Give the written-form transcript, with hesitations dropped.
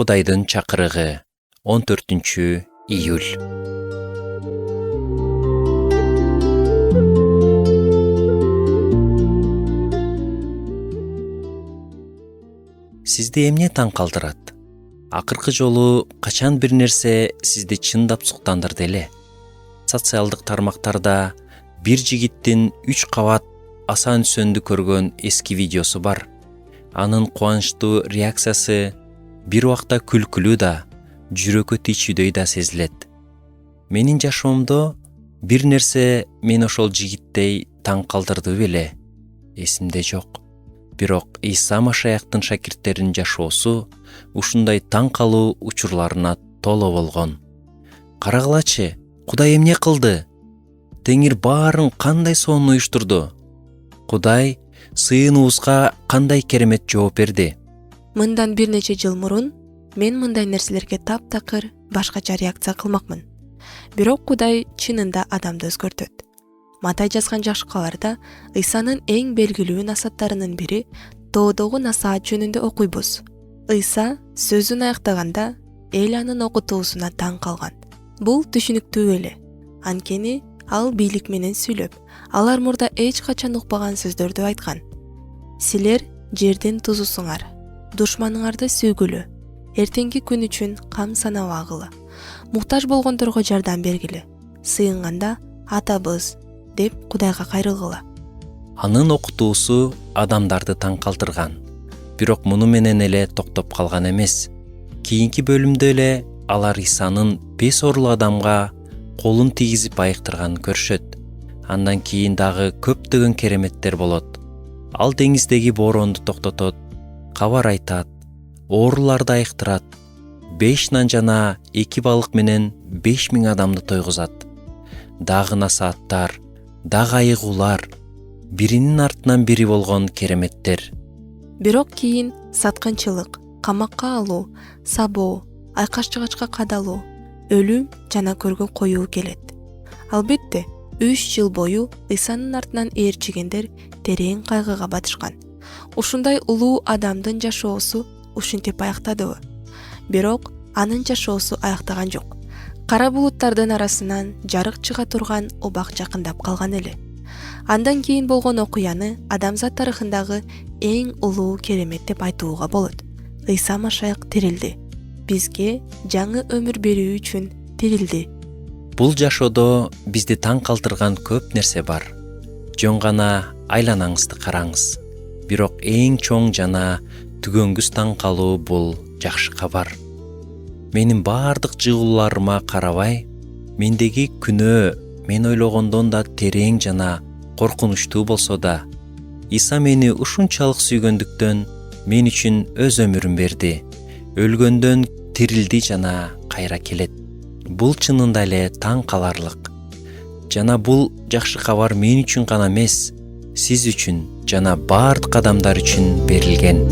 Кудайдын чакырыгы 14-июль. Сизди эмне таң калтырат? Акыркы жолу качан бир нерсе сизди чындап суктандырды эле? Социалдык тармактарда бир жигиттин 3 кабат асан сөндү көргөн эски видеосу бар. Анын кубанычтуу реакциясы бир убакта күлкүлүү да, жүрөккө тийчүдөй да сезилет. Менин жашоомдо бир нерсе мен ошол жигиттей таң калтырды беле? Эсимде жок. Бирок Иса Машаяктын шакирттеринин жашоосу ушундай таң калуу учурларына толо болгон. Карагылачы, Кудай эмне кылды? Теңир баарын кандай сонун уюштурду? Кудай сыйынуубузга кандай керемет жооп берди? Мындан бир нече жыл мурун мен мындай нерселерге таптакыр башкача реакция кылмакмын. Бирок Кудай чынында адамды өзгөртөт. Матай жазган жакшы кабарда Ыйсанын эң белгилүү насааттарынын бири тоодогу насаат жөнүндө окуйбуз. Ыйса сөзүн аяктаганда эл анын окутуусуна таң калган. Бул түшүнүктүү эле. Анткени ал бийлик менен сүйлөп, алар мурда эч качан укпаган сөздөрдү айткан. Силер жердин тузусуңар, душманыңарды сүйгүлө, эртеңки күн үчүн кам санабагыла, муктаж болгондорго жардам бергиле, сыйынганда атабыз деп Кудайга кайрылгыла. Анын окутуусу адамдарды таң калтырган. Бирок муну менен эле токтоп калган эмес. Кийинки бөлүмдө эле алар Исанын 5 орлуу адамга колун тийгизип айыктырганын көрүшөт. Андан кийин дагы көптөгөн кереметтер болот. Ал деңиздеги бооронду токтотот, кабар айтат, ооруларды айыктырат, 5 нан жана 2 балык менен 5000 адамды тойгузат. Дагы насааттар, дагы айыгуулар, биринин артынан бири болгон кереметтер. Бирок кийин саткынчылык, камакка алуу, сабоо, айкаш-чыгачка кадалуу, өлүм жана көргө коюу келет. Албетте, 3 жыл бою Исанын артынан ээрчигендер терең кайгыга батышкан. Ушундай улуу адамдын жашоосу ушинтип аяктадыбы? Бирок анын жашоосу аяктаган жок. Кара булуттардын арасынан жарык чыга турган убак жакындап калган эле. Андан кийин болгон окуяны адамзат тарыхындагы эң улуу керемет деп айтууга болот. Ыйса Машаяк тирилди. Бизге жаңы өмүр берүү үчүн тирилди. Бул жашоодо бизди таң калтырган көп нерсе бар. Жөн гана айланаңызды караңыз. Бирок эң чоң жана түгөнгүс таң калуу бул жакшы кабар. Менин баардык жыгууларыма карабай, мендеги күнөө мен ойлогондон да терең жана коркунучтуу болсо да, Иса мени ушунчалык сүйгөндүктөн мен үчүн өз өмүрүн берди. Өлгөндөн тирилди жана кайра келет. Бул чынында эле таң каларлык. Жана бул жакшы кабар мен үчүн гана эмес, сиз үчүн жана баардык адамдар үчүн берилген.